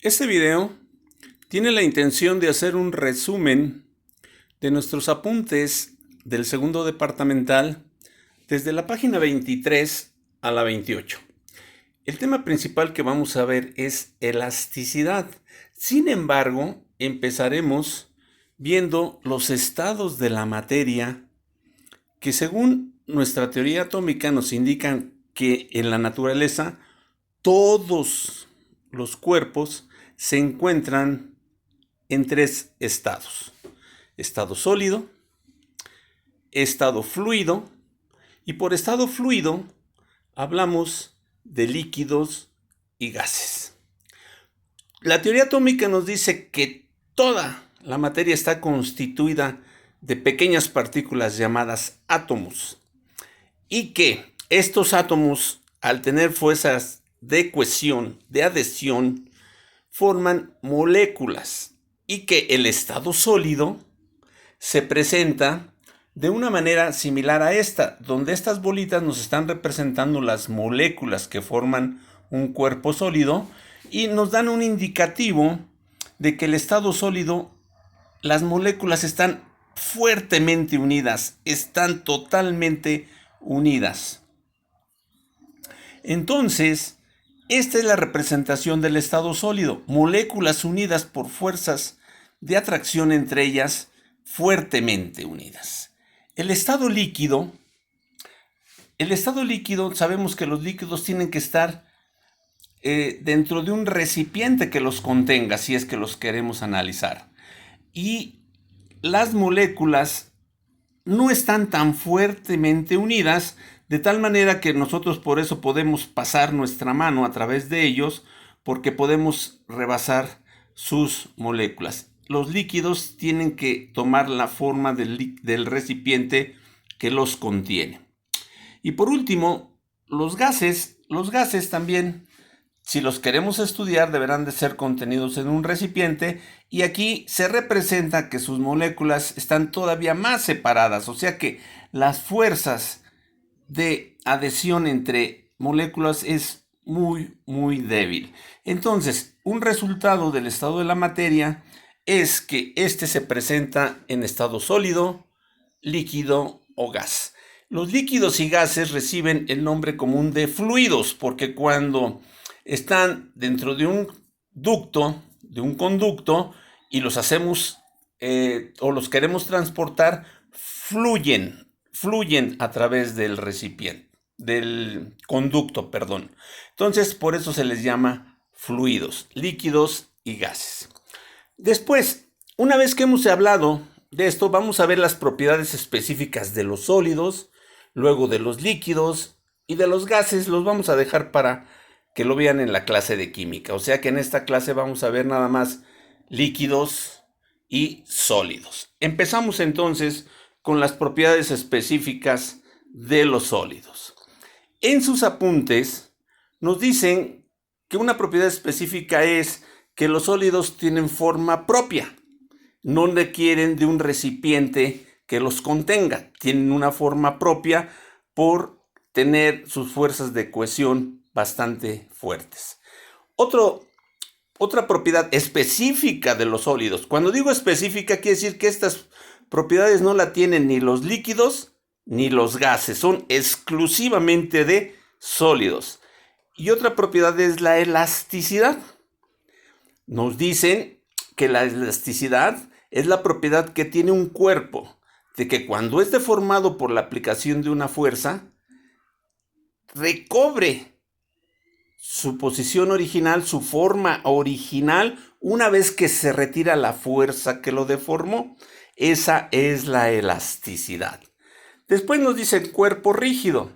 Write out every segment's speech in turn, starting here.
Este video tiene la intención de hacer un resumen de nuestros apuntes del segundo departamental desde la página 23 a la 28. El tema principal que vamos a ver es elasticidad. Sin embargo, empezaremos viendo los estados de la materia que, según nuestra teoría atómica, nos indican que en la naturaleza todos los cuerpos se encuentran en tres estados: estado sólido, estado fluido, y por estado fluido hablamos de líquidos y gases. La teoría atómica nos dice que toda la materia está constituida de pequeñas partículas llamadas átomos, y que estos átomos, al tener fuerzas de cohesión, de adhesión, forman moléculas, y que el estado sólido se presenta de una manera similar a esta, donde estas bolitas nos están representando las moléculas que forman un cuerpo sólido y nos dan un indicativo de que el estado sólido, las moléculas están fuertemente unidas, están totalmente unidas. Entonces, esta es la representación del estado sólido: moléculas unidas por fuerzas de atracción entre ellas, fuertemente unidas. El estado líquido, sabemos que los líquidos tienen que estar dentro de un recipiente que los contenga, si es que los queremos analizar. Y las moléculas no están tan fuertemente unidas, de tal manera que nosotros por eso podemos pasar nuestra mano a través de ellos, porque podemos rebasar sus moléculas. Los líquidos tienen que tomar la forma del recipiente que los contiene. Y por último, los gases también, si los queremos estudiar, deberán de ser contenidos en un recipiente, y aquí se representa que sus moléculas están todavía más separadas, o sea que las fuerzas de adhesión entre moléculas es muy débil. Entonces, un resultado del estado de la materia es que este se presenta en estado sólido, líquido o gas. Los líquidos y gases reciben el nombre común de fluidos, porque cuando están dentro de un ducto, de un conducto, y los hacemos o los queremos transportar, fluyen a través del recipiente, del conducto, perdón. Entonces, por eso se les llama fluidos, líquidos y gases. Después, una vez que hemos hablado de esto, vamos a ver las propiedades específicas de los sólidos, luego de los líquidos, y de los gases los vamos a dejar para que lo vean en la clase de química. O sea que en esta clase vamos a ver nada más líquidos y sólidos. Empezamos entonces con las propiedades específicas de los sólidos. En sus apuntes nos dicen que una propiedad específica es que los sólidos tienen forma propia, no requieren de un recipiente que los contenga, tienen una forma propia por tener sus fuerzas de cohesión bastante fuertes. Otra propiedad específica de los sólidos, cuando digo específica, quiere decir que estas propiedades no la tienen ni los líquidos ni los gases, son exclusivamente de sólidos. Y otra propiedad es la elasticidad. Nos dicen que la elasticidad es la propiedad que tiene un cuerpo, de que cuando es deformado por la aplicación de una fuerza, recobre su posición original, su forma original, una vez que se retira la fuerza que lo deformó. Esa es la elasticidad. Después nos dicen cuerpo rígido.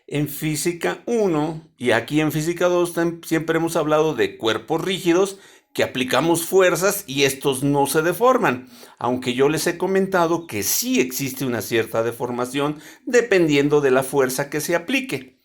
En física 1 y aquí en física 2 siempre hemos hablado de cuerpos rígidos, que aplicamos fuerzas y estos no se deforman, aunque yo les he comentado que sí existe una cierta deformación dependiendo de la fuerza que se aplique.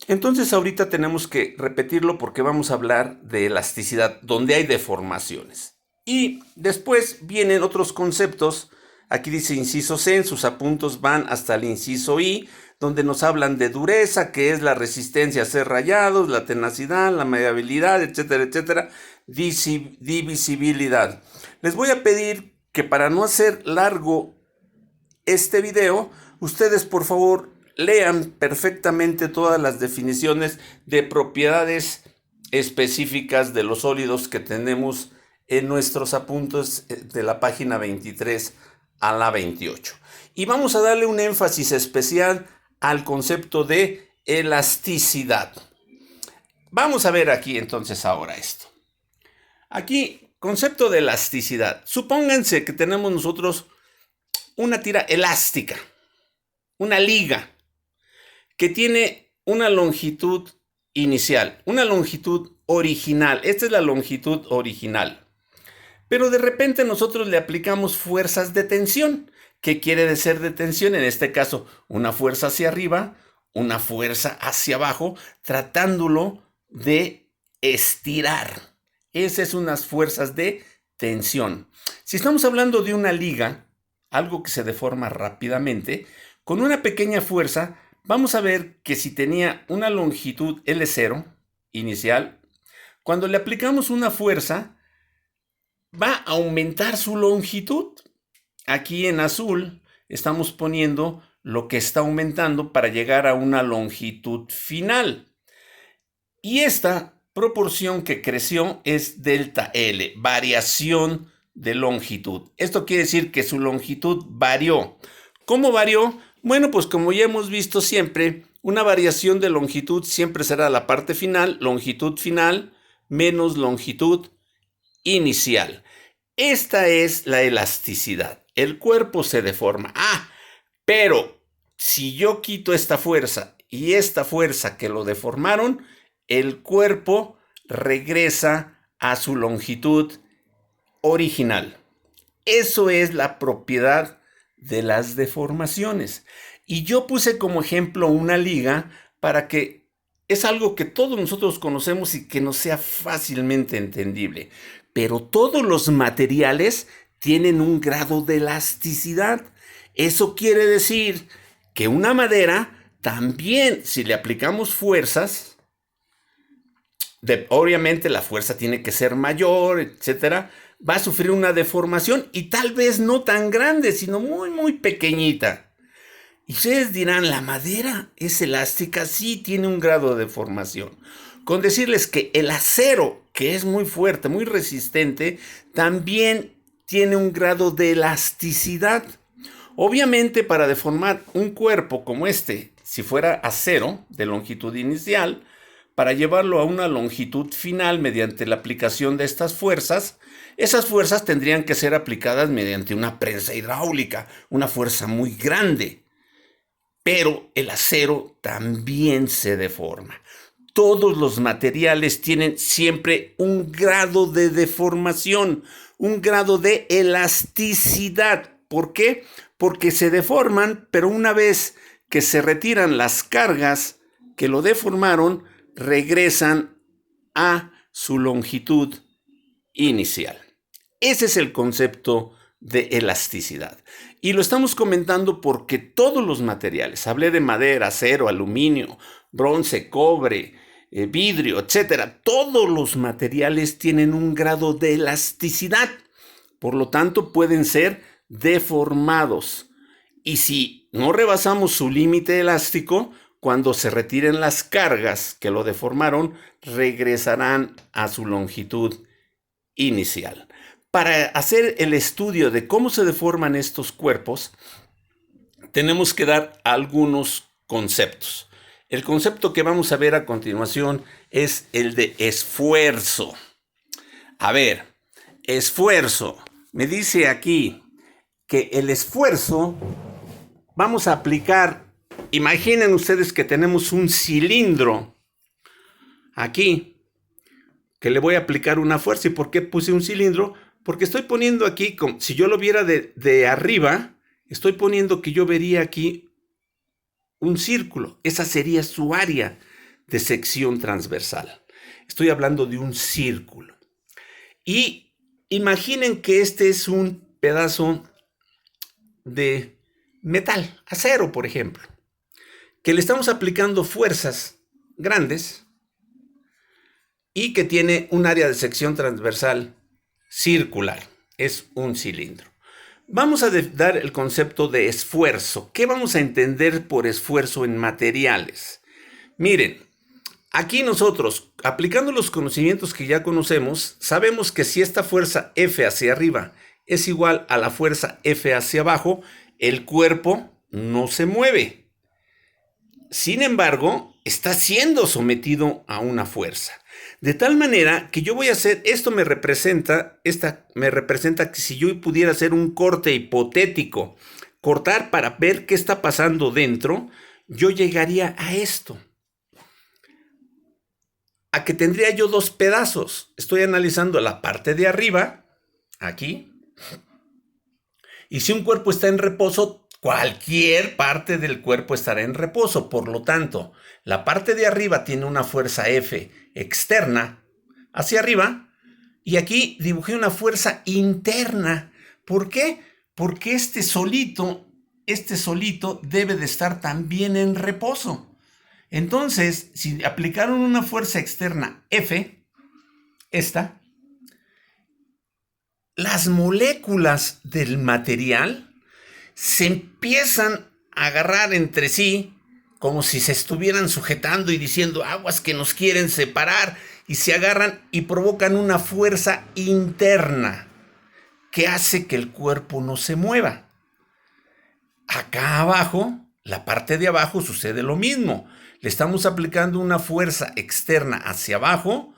Entonces ahorita tenemos que repetirlo porque vamos a hablar de elasticidad, donde hay deformaciones. Y después vienen otros conceptos. Aquí dice inciso C, en sus apuntes van hasta el inciso I, donde nos hablan de dureza, que es la resistencia a ser rayados, la tenacidad, la maleabilidad, etcétera, etcétera, divisibilidad. Les voy a pedir que para no hacer largo este video, ustedes por favor lean perfectamente todas las definiciones de propiedades específicas de los sólidos que tenemos en nuestros apuntes de la página 23 a la 28. Y vamos a darle un énfasis especial al concepto de elasticidad. Vamos a ver aquí entonces ahora esto. Aquí, concepto de elasticidad. Supónganse que tenemos nosotros una tira elástica, una liga, que tiene una longitud inicial, una longitud original. Esta es la longitud original. Pero de repente nosotros le aplicamos fuerzas de tensión. ¿Qué quiere decir de tensión? En este caso, una fuerza hacia arriba, una fuerza hacia abajo, tratándolo de estirar. Esas son unas fuerzas de tensión. Si estamos hablando de una liga, algo que se deforma rápidamente, con una pequeña fuerza, vamos a ver que si tenía una longitud L0 inicial, cuando le aplicamos una fuerza, va a aumentar su longitud. Aquí en azul estamos poniendo lo que está aumentando para llegar a una longitud final. Y esta proporción que creció es delta L, variación de longitud. Esto quiere decir que su longitud varió. ¿Cómo varió? Bueno, pues como ya hemos visto siempre, una variación de longitud siempre será la parte final, longitud final, menos longitud inicial. Esta es la elasticidad. El cuerpo se deforma. Pero si yo quito esta fuerza y esta fuerza que lo deformaron, el cuerpo regresa a su longitud original. Eso es la propiedad de las deformaciones. Y yo puse como ejemplo una liga para que es algo que todos nosotros conocemos y que nos sea fácilmente entendible. Pero todos los materiales tienen un grado de elasticidad. Eso quiere decir que una madera también, si le aplicamos fuerzas, obviamente la fuerza tiene que ser mayor, etcétera, va a sufrir una deformación y tal vez no tan grande, sino muy, muy pequeñita. Y ustedes dirán, ¿la madera es elástica? Sí, tiene un grado de deformación. Con decirles que el acero, que es muy fuerte, muy resistente, también tiene un grado de elasticidad. Obviamente, para deformar un cuerpo como este, si fuera acero de longitud inicial, para llevarlo a una longitud final mediante la aplicación de estas fuerzas, esas fuerzas tendrían que ser aplicadas mediante una prensa hidráulica, una fuerza muy grande. Pero el acero también se deforma. Todos los materiales tienen siempre un grado de deformación, un grado de elasticidad. ¿Por qué? Porque se deforman, pero una vez que se retiran las cargas que lo deformaron, regresan a su longitud inicial. Ese es el concepto de elasticidad. Y lo estamos comentando porque todos los materiales, hablé de madera, acero, aluminio, bronce, cobre, vidrio, etcétera, todos los materiales tienen un grado de elasticidad. Por lo tanto, pueden ser deformados. Y si no rebasamos su límite elástico, cuando se retiren las cargas que lo deformaron, regresarán a su longitud inicial. Para hacer el estudio de cómo se deforman estos cuerpos, tenemos que dar algunos conceptos. El concepto que vamos a ver a continuación es el de esfuerzo. A ver, esfuerzo. Me dice aquí que el esfuerzo vamos a aplicar. Imaginen ustedes que tenemos un cilindro aquí, que le voy a aplicar una fuerza. ¿Y por qué puse un cilindro? Porque estoy poniendo aquí, como si yo lo viera de arriba, estoy poniendo que yo vería aquí un círculo. Esa sería su área de sección transversal. Estoy hablando de un círculo. Y imaginen que este es un pedazo de metal, acero, por ejemplo, que le estamos aplicando fuerzas grandes y que tiene un área de sección transversal circular. Es un cilindro. Vamos a dar el concepto de esfuerzo. ¿Qué vamos a entender por esfuerzo en materiales? Miren, aquí nosotros, aplicando los conocimientos que ya conocemos, sabemos que si esta fuerza F hacia arriba es igual a la fuerza F hacia abajo, el cuerpo no se mueve. Sin embargo, está siendo sometido a una fuerza. De tal manera que yo voy a hacer, esto me representa que si yo pudiera hacer un corte hipotético, cortar para ver qué está pasando dentro, yo llegaría a esto. A que tendría yo dos pedazos. Estoy analizando la parte de arriba, aquí, y si un cuerpo está en reposo, cualquier parte del cuerpo estará en reposo. Por lo tanto, la parte de arriba tiene una fuerza F externa hacia arriba y aquí dibujé una fuerza interna. ¿Por qué? Porque este solito debe de estar también en reposo. Entonces, si aplicaron una fuerza externa F, las moléculas del material se empiezan a agarrar entre sí como si se estuvieran sujetando y diciendo aguas que nos quieren separar, y se agarran y provocan una fuerza interna que hace que el cuerpo no se mueva. Acá abajo, la parte de abajo, sucede lo mismo. Le estamos aplicando una fuerza externa hacia abajo.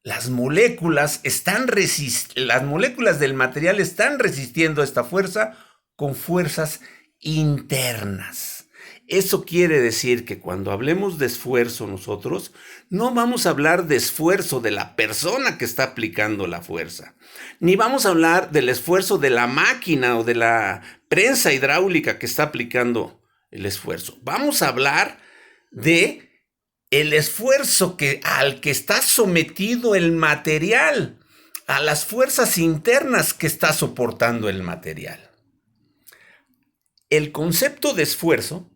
Las moléculas del material están resistiendo a esta fuerza con fuerzas internas. Eso quiere decir que cuando hablemos de esfuerzo nosotros, no vamos a hablar de esfuerzo de la persona que está aplicando la fuerza, ni vamos a hablar del esfuerzo de la máquina o de la prensa hidráulica que está aplicando el esfuerzo. Vamos a hablar de el esfuerzo al que está sometido el material, a las fuerzas internas que está soportando el material. El concepto de esfuerzo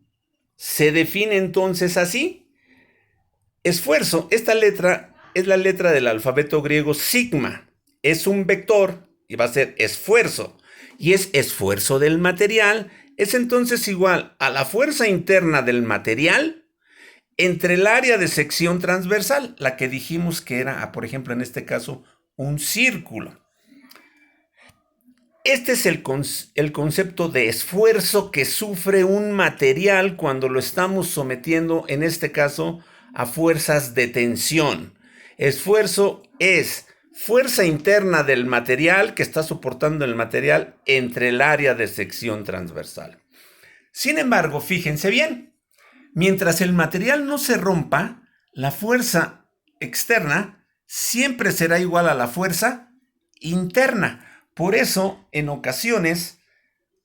se define entonces así. Esfuerzo, esta letra es la letra del alfabeto griego sigma. Es un vector y va a ser esfuerzo. Y es esfuerzo del material. Es entonces igual a la fuerza interna del material entre el área de sección transversal, la que dijimos que era, por ejemplo, en este caso, un círculo. Este es el concepto de esfuerzo que sufre un material cuando lo estamos sometiendo, en este caso, a fuerzas de tensión. Esfuerzo es fuerza interna del material que está soportando el material entre el área de sección transversal. Sin embargo, fíjense bien, mientras el material no se rompa, la fuerza externa siempre será igual a la fuerza interna. Por eso, en ocasiones,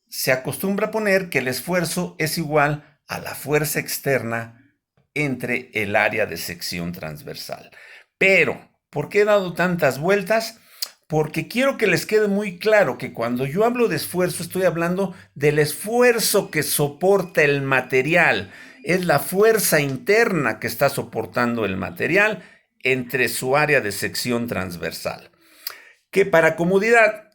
se acostumbra a poner que el esfuerzo es igual a la fuerza externa entre el área de sección transversal. Pero, ¿por qué he dado tantas vueltas? Porque quiero que les quede muy claro que cuando yo hablo de esfuerzo, estoy hablando del esfuerzo que soporta el material. Es la fuerza interna que está soportando el material entre su área de sección transversal. Que para comodidad,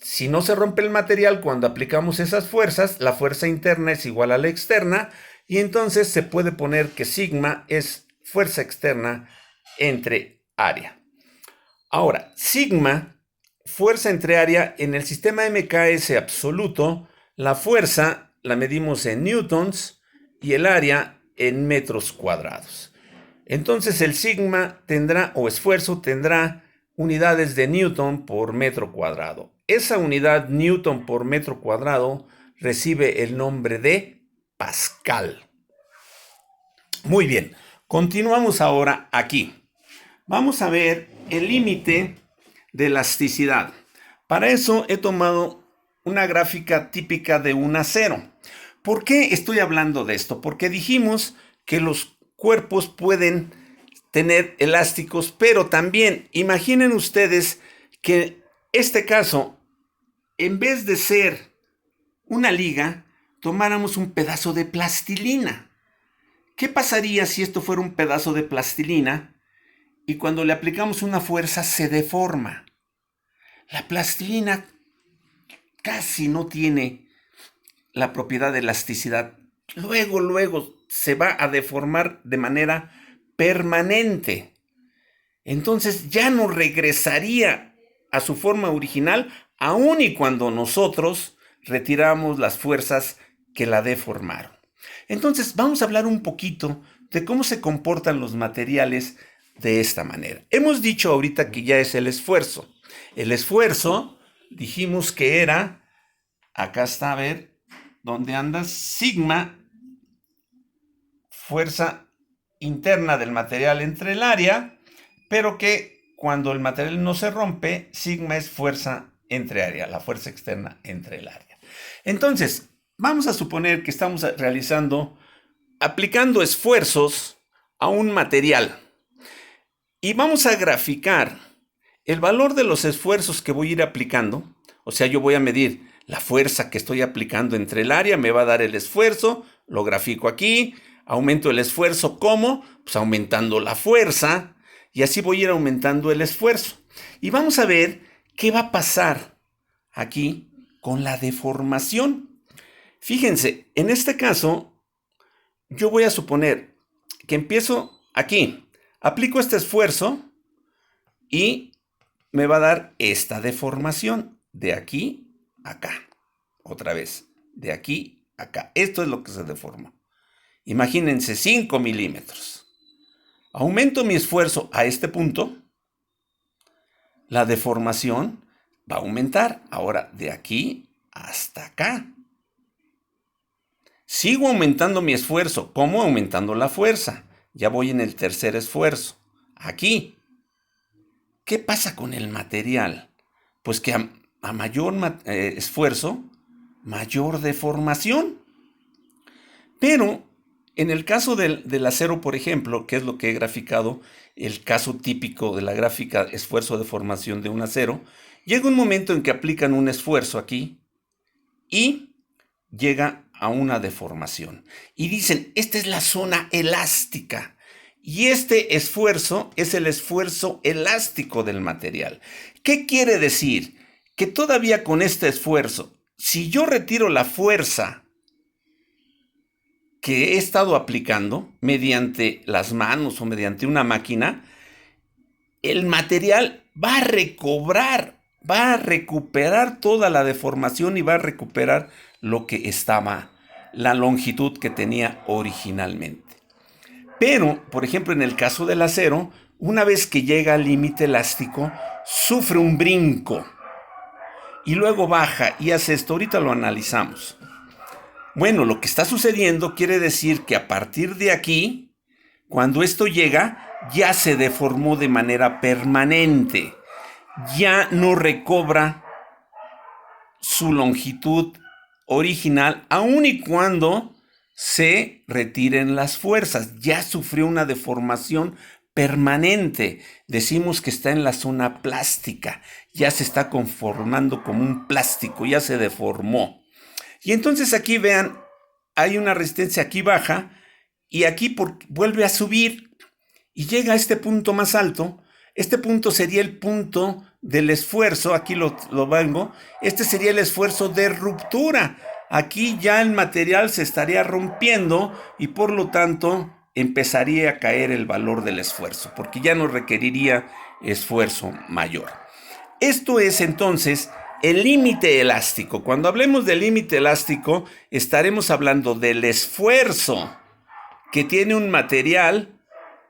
si no se rompe el material cuando aplicamos esas fuerzas, la fuerza interna es igual a la externa y entonces se puede poner que sigma es fuerza externa entre área. Ahora, sigma, fuerza entre área, en el sistema MKS absoluto, la fuerza la medimos en newtons y el área en metros cuadrados. Entonces el sigma tendrá, o esfuerzo tendrá, unidades de newton por metro cuadrado. Esa unidad newton por metro cuadrado recibe el nombre de Pascal. Muy bien, continuamos ahora aquí. Vamos a ver el límite de elasticidad. Para eso he tomado una gráfica típica de un acero. ¿Por qué estoy hablando de esto? Porque dijimos que los cuerpos pueden tener elásticos, pero también imaginen ustedes que este caso, en vez de ser una liga, tomáramos un pedazo de plastilina. ¿Qué pasaría si esto fuera un pedazo de plastilina y cuando le aplicamos una fuerza se deforma? La plastilina casi no tiene la propiedad de elasticidad. Luego se va a deformar de manera permanente. Entonces ya no regresaría a su forma original, aun y cuando nosotros retiramos las fuerzas que la deformaron. Entonces vamos a hablar un poquito de cómo se comportan los materiales de esta manera. Hemos dicho ahorita que ya es el esfuerzo. El esfuerzo, dijimos que era, acá está, a ver, ¿dónde andas? Sigma, fuerza interna del material entre el área, pero que cuando el material no se rompe, sigma es fuerza entre área, la fuerza externa entre el área. Entonces, vamos a suponer que estamos aplicando esfuerzos a un material y vamos a graficar el valor de los esfuerzos que voy a ir aplicando. O sea, yo voy a medir la fuerza que estoy aplicando entre el área, me va a dar el esfuerzo, lo grafico aquí, aumento el esfuerzo, ¿cómo? Pues aumentando la fuerza, y así voy a ir aumentando el esfuerzo. Y vamos a ver qué va a pasar aquí con la deformación. Fíjense, en este caso, yo voy a suponer que empiezo aquí, aplico este esfuerzo y me va a dar esta deformación de aquí a acá. Otra vez, de aquí a acá. Esto es lo que se deforma. Imagínense 5 milímetros. Aumento mi esfuerzo a este punto. La deformación va a aumentar. Ahora, de aquí hasta acá. Sigo aumentando mi esfuerzo. ¿Cómo? Aumentando la fuerza. Ya voy en el tercer esfuerzo. Aquí. ¿Qué pasa con el material? Pues que a mayor esfuerzo, mayor deformación. Pero en el caso del acero, por ejemplo, que es lo que he graficado, el caso típico de la gráfica esfuerzo-deformación de un acero, llega un momento en que aplican un esfuerzo aquí y llega a una deformación. Y dicen, esta es la zona elástica. Y este esfuerzo es el esfuerzo elástico del material. ¿Qué quiere decir? Que todavía con este esfuerzo, si yo retiro la fuerza que he estado aplicando mediante las manos o mediante una máquina, el material va a recuperar toda la deformación y va a recuperar lo que estaba, la longitud que tenía originalmente. Pero, por ejemplo, en el caso del acero, una vez que llega al límite elástico, sufre un brinco y luego baja y hace esto. Ahorita lo analizamos. Bueno, lo que está sucediendo quiere decir que a partir de aquí, cuando esto llega, ya se deformó de manera permanente. Ya no recobra su longitud original, aun y cuando se retiren las fuerzas. Ya sufrió una deformación permanente. Decimos que está en la zona plástica. Ya se está conformando como un plástico, ya se deformó. Y entonces aquí vean, hay una resistencia aquí baja y aquí vuelve a subir y llega a este punto más alto. Este punto sería el punto del esfuerzo, aquí lo vengo. Este sería el esfuerzo de ruptura. Aquí ya el material se estaría rompiendo y por lo tanto empezaría a caer el valor del esfuerzo, porque ya no requeriría esfuerzo mayor. Esto es entonces el límite elástico. Cuando hablemos del límite elástico, estaremos hablando del esfuerzo que tiene un material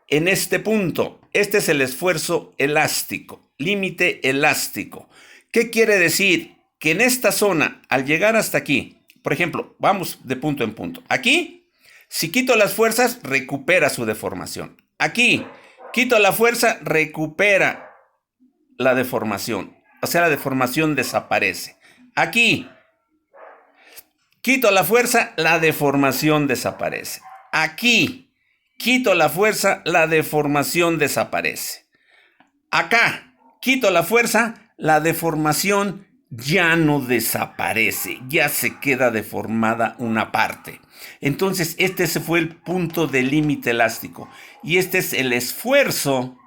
en este punto. Este es el esfuerzo elástico, límite elástico. ¿Qué quiere decir? Que en esta zona, al llegar hasta aquí, por ejemplo, vamos de punto en punto. Aquí, si quito las fuerzas, recupera su deformación. Aquí, quito la fuerza, recupera la deformación. O sea, la deformación desaparece. Aquí, quito la fuerza, la deformación desaparece. Aquí, quito la fuerza, la deformación desaparece. Acá, quito la fuerza, la deformación ya no desaparece, ya se queda deformada una parte. Entonces, este fue el punto de límite elástico. Y este es el esfuerzo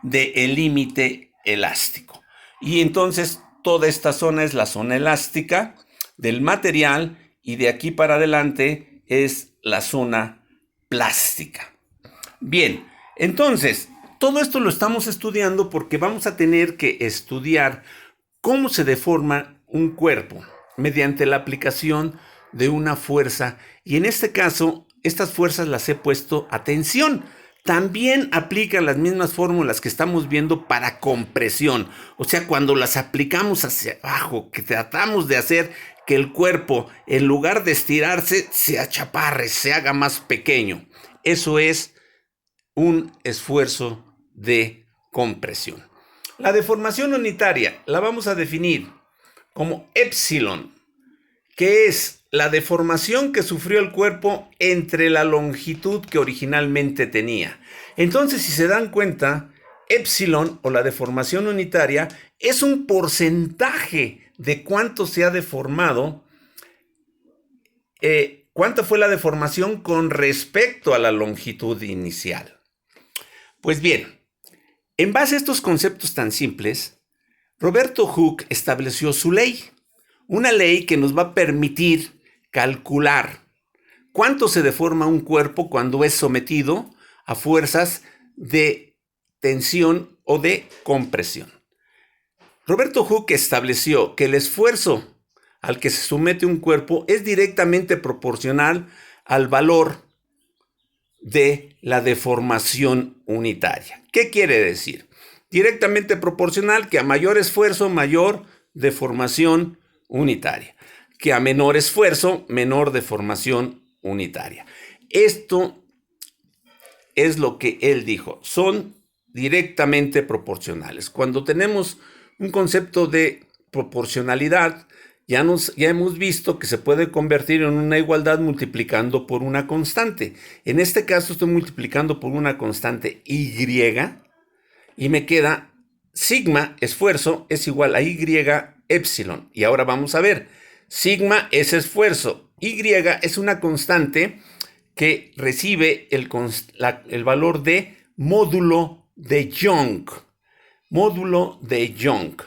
del límite elástico. Y entonces, toda esta zona es la zona elástica del material y de aquí para adelante es la zona plástica. Bien, entonces, todo esto lo estamos estudiando porque vamos a tener que estudiar cómo se deforma un cuerpo mediante la aplicación de una fuerza. Y en este caso, estas fuerzas las he puesto a tensión. También aplican las mismas fórmulas que estamos viendo para compresión. O sea, cuando las aplicamos hacia abajo, que tratamos de hacer que el cuerpo, en lugar de estirarse, se achaparre, se haga más pequeño. Eso es un esfuerzo de compresión. La deformación unitaria la vamos a definir como epsilon, que es la deformación que sufrió el cuerpo entre la longitud que originalmente tenía. Entonces, si se dan cuenta, epsilon o la deformación unitaria es un porcentaje de cuánto se ha deformado, cuánta fue la deformación con respecto a la longitud inicial. Pues bien, en base a estos conceptos tan simples, Roberto Hooke estableció su ley, una ley que nos va a permitir calcular cuánto se deforma un cuerpo cuando es sometido a fuerzas de tensión o de compresión. Roberto Hooke estableció que el esfuerzo al que se somete un cuerpo es directamente proporcional al valor de la deformación unitaria. ¿Qué quiere decir? Directamente proporcional, que a mayor esfuerzo, mayor deformación unitaria. Que a menor esfuerzo, menor deformación unitaria. Esto es lo que él dijo. Son directamente proporcionales. Cuando tenemos un concepto de proporcionalidad, ya hemos visto que se puede convertir en una igualdad multiplicando por una constante. En este caso estoy multiplicando por una constante y y me queda sigma esfuerzo es igual a y epsilon. Y ahora vamos a ver, sigma es esfuerzo, y es una constante que recibe el valor de módulo de Young. Módulo de Young.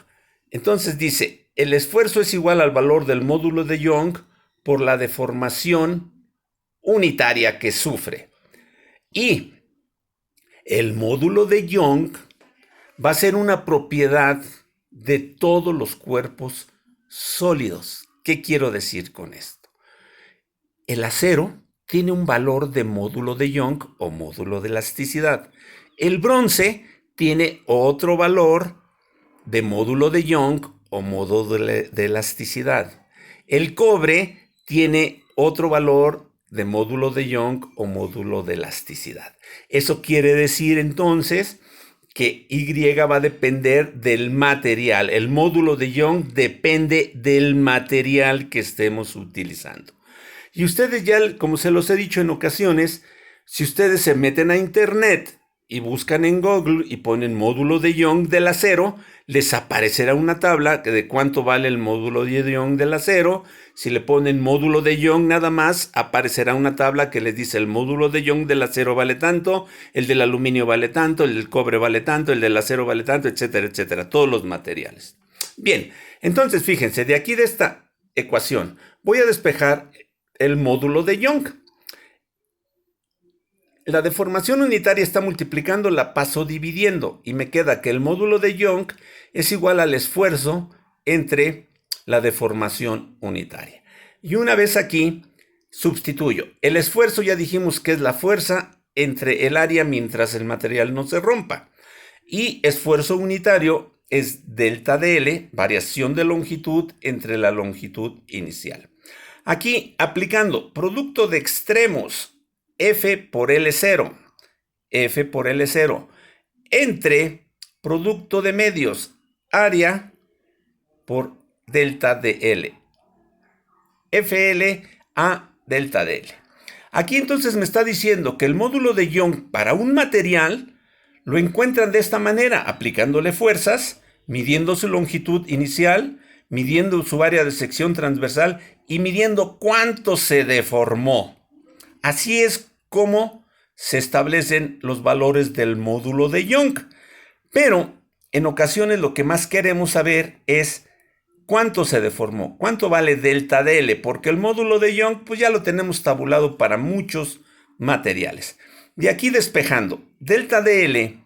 Entonces dice, el esfuerzo es igual al valor del módulo de Young por la deformación unitaria que sufre. Y el módulo de Young va a ser una propiedad de todos los cuerpos sólidos. ¿Qué quiero decir con esto? El acero tiene un valor de módulo de Young o módulo de elasticidad. El bronce tiene otro valor de módulo de Young o módulo de elasticidad. El cobre tiene otro valor de módulo de Young o módulo de elasticidad. Eso quiere decir entonces que Y va a depender del material. El módulo de Young depende del material que estemos utilizando. Y ustedes ya, como se los he dicho en ocasiones, si ustedes se meten a internet y buscan en Google y ponen módulo de Young del acero, les aparecerá una tabla de cuánto vale el módulo de Young del acero. Si le ponen módulo de Young nada más, aparecerá una tabla que les dice el módulo de Young del acero vale tanto, el del aluminio vale tanto, el del cobre vale tanto, el del acero vale tanto, etcétera, etcétera, todos los materiales. Bien, entonces fíjense, de aquí de esta ecuación voy a despejar el módulo de Young. La deformación unitaria está multiplicando, la paso dividiendo y me queda que el módulo de Young es igual al esfuerzo entre la deformación unitaria. Y una vez aquí, sustituyo. El esfuerzo ya dijimos que es la fuerza entre el área mientras el material no se rompa. Y esfuerzo unitario es delta de L, variación de longitud entre la longitud inicial. Aquí, aplicando producto de extremos, F por L0, entre producto de medios, área por delta de L, FL a delta de L. Aquí entonces me está diciendo que el módulo de Young para un material lo encuentran de esta manera, aplicándole fuerzas, midiendo su longitud inicial, midiendo su área de sección transversal y midiendo cuánto se deformó. Así es como se establecen los valores del módulo de Young. Pero en ocasiones lo que más queremos saber es cuánto se deformó, cuánto vale delta DL, porque el módulo de Young pues ya lo tenemos tabulado para muchos materiales. De aquí despejando, delta DL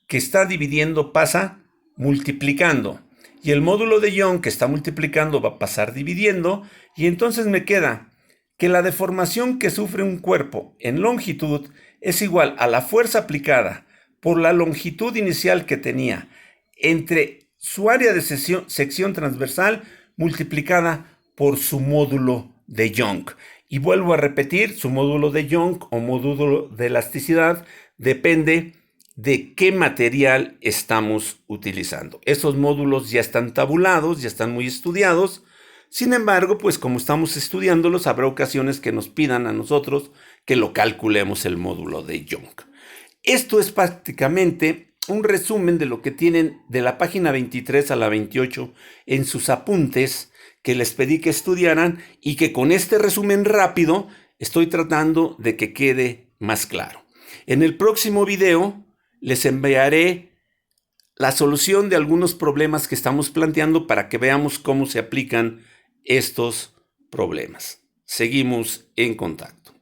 que está dividiendo pasa multiplicando, y el módulo de Young que está multiplicando va a pasar dividiendo, y entonces me queda que la deformación que sufre un cuerpo en longitud es igual a la fuerza aplicada por la longitud inicial que tenía entre su área de sección transversal multiplicada por su módulo de Young. Y vuelvo a repetir, su módulo de Young o módulo de elasticidad depende de qué material estamos utilizando. Esos módulos ya están tabulados, ya están muy estudiados. Sin embargo, pues como estamos estudiándolos, habrá ocasiones que nos pidan a nosotros que lo calculemos el módulo de Young. Esto es prácticamente un resumen de lo que tienen de la página 23 a la 28 en sus apuntes que les pedí que estudiaran, y que con este resumen rápido estoy tratando de que quede más claro. En el próximo video les enviaré la solución de algunos problemas que estamos planteando para que veamos cómo se aplican estos problemas. Seguimos en contacto.